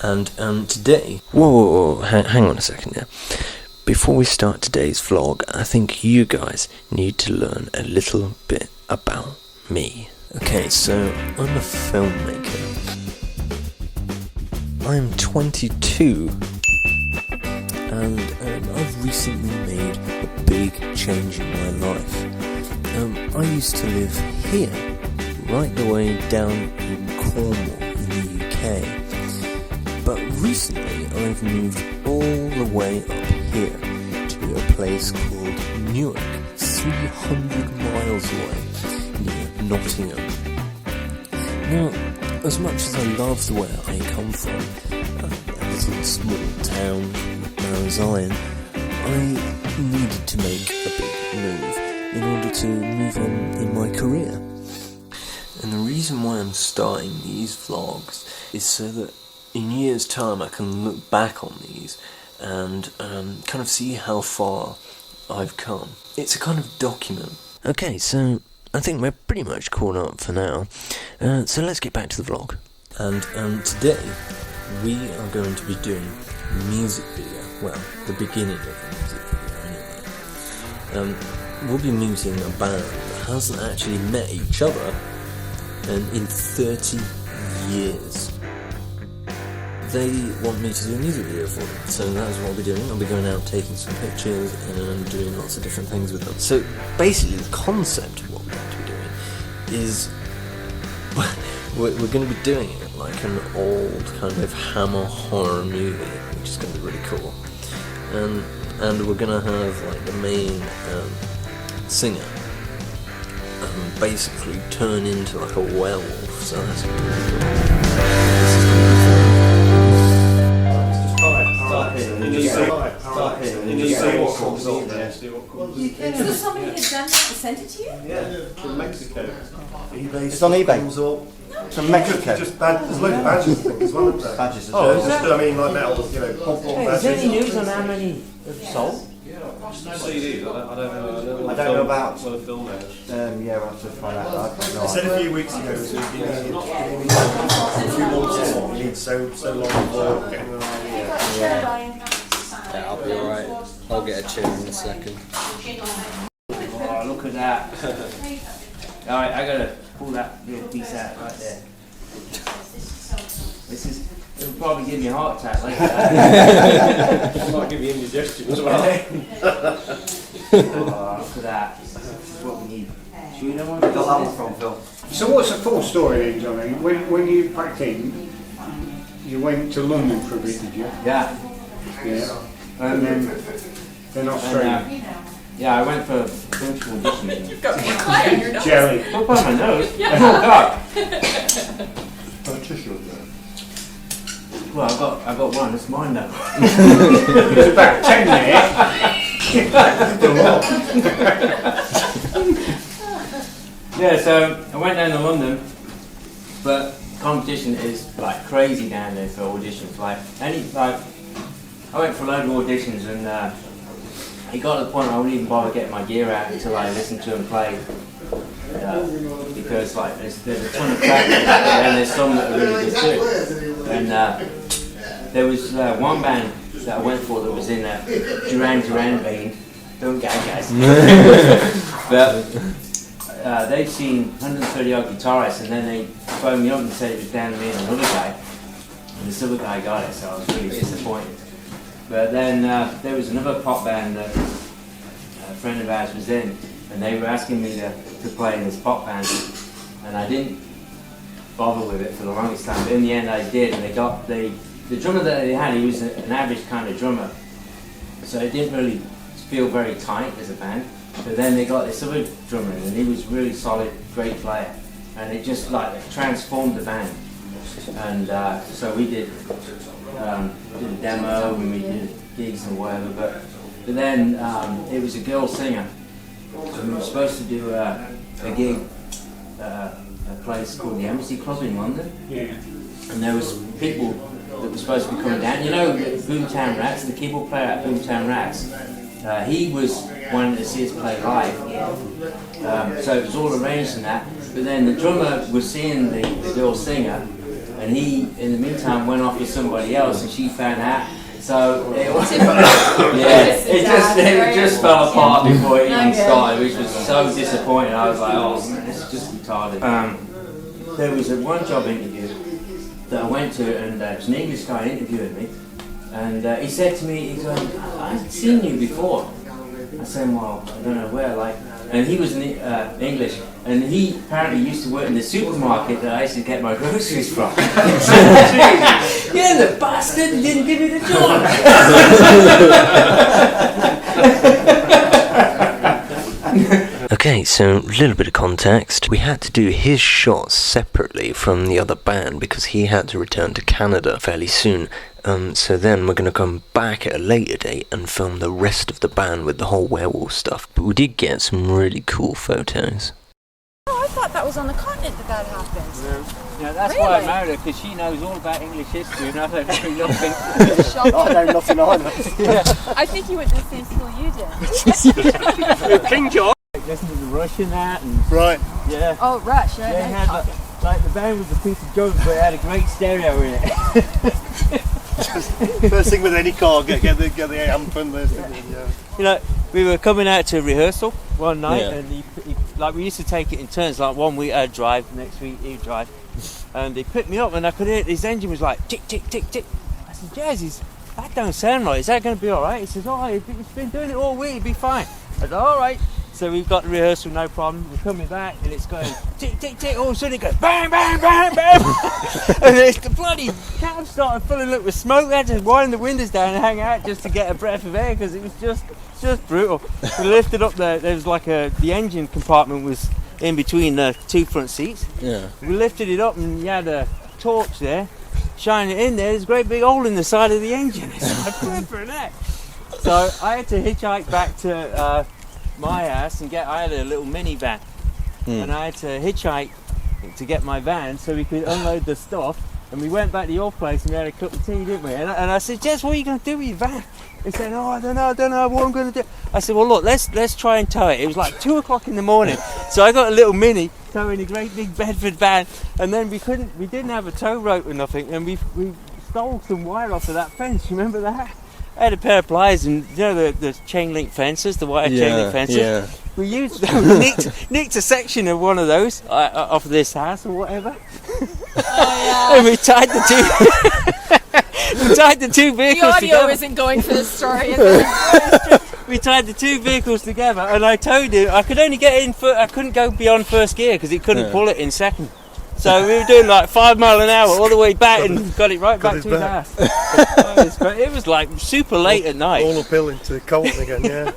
And today... Whoa, hang on a second here. Before we start today's vlog, I think you guys need to learn a little bit about me. Okay, so I'm a filmmaker. I'm 22, and I've recently made a big change in my life. I used to live here, right the way down in Cornwall in the UK, but recently I've moved all the way up here to a place called Newark, 300 miles away, near Nottingham. Now, as much as I love the way I come from, a little small town called Marizion, I needed to make a big move in order to move on in my career. And the reason why I'm starting these vlogs is so that in years' time I can look back on these and kind of see how far I've come. It's a kind of document. Okay, so I think we're pretty much caught up for now, so let's get back to the vlog. And today we are going to be doing a music video, well, the beginning of the music video anyway. We'll be meeting a band that hasn't actually met each other in 30 years. They want me to do a music video for them, so that's what I'll be doing. I'll be going out taking some pictures and doing lots of different things with them. So basically the concept of what we're going to be doing is we're going to be doing it like an old kind of Hammer horror movie, which is going to be really cool. And we're going to have like the main singer basically turn into like a werewolf, so that's going to be really cool. So somebody had done that and sent it to you? Yeah, from Mexico. It's on eBay. It's from Mexico. There's loads of badges, I think, as well, isn't there? Badges as well. Oh, I mean, like metal, you know, pom-pom badges. Is there any news on how many have sold? CDs, I don't know. I don't know about. What a film is. Yeah, we'll have to find out. I don't know. I said a few weeks ago, so it's been a few months more. You need so long for getting an idea. Yeah, I'll be alright. I'll get a tune in a second. Oh, look at that. Alright, I gotta pull that little piece out right there. It'll probably give me a heart attack like that. It might give you indigestion as well. Oh, look at that. This is what we need. You know what? Got that one from Phil. So what's the full story then, Johnny? When you packed in, you went to London for a bit, did you? Yeah. Yeah. And Then Australia. yeah, I went for a bunch of auditions. You've got more clay on your nose. Jelly. Look on my nose. Oh God. Well, I got one. It's mine now. There's about 10 there. Yeah, so I went down to London, but competition is like crazy down there for auditions. I went for a load of auditions, and it got to the point I wouldn't even bother getting my gear out until I listened to them play. Because like there's a ton of practice, and there's some that are really good too. And there was one band that I went for that was in that Duran vein. Don't gag, guys. But they'd seen 130 odd guitarists, and then they phoned me up and said it was down to me and another guy. And this other guy got it, so I was really disappointed. But then there was another pop band that a friend of ours was in, and they were asking me to play in this pop band, and I didn't bother with it for the longest time, but in the end I did, and they got the drummer that they had, he was an average kind of drummer, so it didn't really feel very tight as a band. But then they got this other drummer in, and he was really solid, great player, and it just like transformed the band. And so we did a demo and we did gigs and whatever, but then it was a girl singer, and we were supposed to do a gig a place called the Embassy Club in London, and there was people that were supposed to be coming down. You know, Boomtown Rats, the keyboard player at Boomtown Rats, he was wanting to see us play live, so it was all arranged and that. But then the drummer was seeing the girl singer, and he, in the meantime, went off with somebody else, and she found out. So it was, it just fell apart before it even started, which was so disappointing. I was like, oh, this is just retarded. There was one job interview that I went to, and there was an English guy interviewing me, and he said to me, he's going, I've seen you before. I said, well, I don't know where, like, and he was English, and he apparently used to work in the supermarket that I used to get my groceries from. Yeah, the bastard didn't give me the job. Okay, so a little bit of context. We had to do his shots separately from the other band because he had to return to Canada fairly soon. So then we're going to come back at a later date and film the rest of the band with the whole werewolf stuff. But we did get some really cool photos. Oh, I thought that was on the continent that happened. Yeah, that's why I married her, because she knows all about English history and I don't know nothing. I know nothing either. I think you went to the same school you did. King George. Listen to the Russian that and Right. yeah. Oh, Rush, right? They had like the band was a piece of junk, but it had a great stereo in it. First thing with any car, get the amp and the You know, we were coming out to rehearsal one night, Yeah. and he, like we used to take it in turns. Like 1 week I'd drive, next week he'd drive, and he picked me up, and I could hear his engine was like tick tick tick tick. I said, Jazz, that don't sound right. Is that going to be all right? He says, oh, he's been doing it all week. It'll be fine. I said, all right. So we've got the rehearsal, no problem. We're coming back, and it's going tick tick tick. All of a sudden it goes bang bang bang bang, and the bloody cab started filling up with smoke. We had to wind the windows down and hang out just to get a breath of air because it was just brutal. We lifted up there was like the engine compartment was in between the two front seats. Yeah. We lifted it up and you had a torch there, shining it in there. There's a great big hole in the side of the engine. It's like flipping that. So I had to hitchhike back to my house and I had a little minivan, and I had to hitchhike to get my van so we could unload the stuff. And we went back to your place and we had a cup of tea, didn't we? And I said, Jess, what are you going to do with your van? He said, oh, I don't know what I'm going to do. I said, well, look, let's try and tow it. It was like 2 o'clock in the morning. So I got a little mini towing a great big Bedford van, and then we didn't have a tow rope or nothing, and we stole some wire off of that fence. You remember that? I had a pair of pliers and you know the chain link fences, the wire chain link fences. Yeah. We nicked a section of one of those off of this house or whatever. And we tied the two vehicles The audio together. isn't going for this story, is it? We tied the two vehicles together, and I towed it. I could only get in. I couldn't go beyond first gear because it couldn't pull it in second. So we were doing like 5 miles an hour all the way back and got it right back to his house. It was like super late at night. all uphill into Colton again, yeah.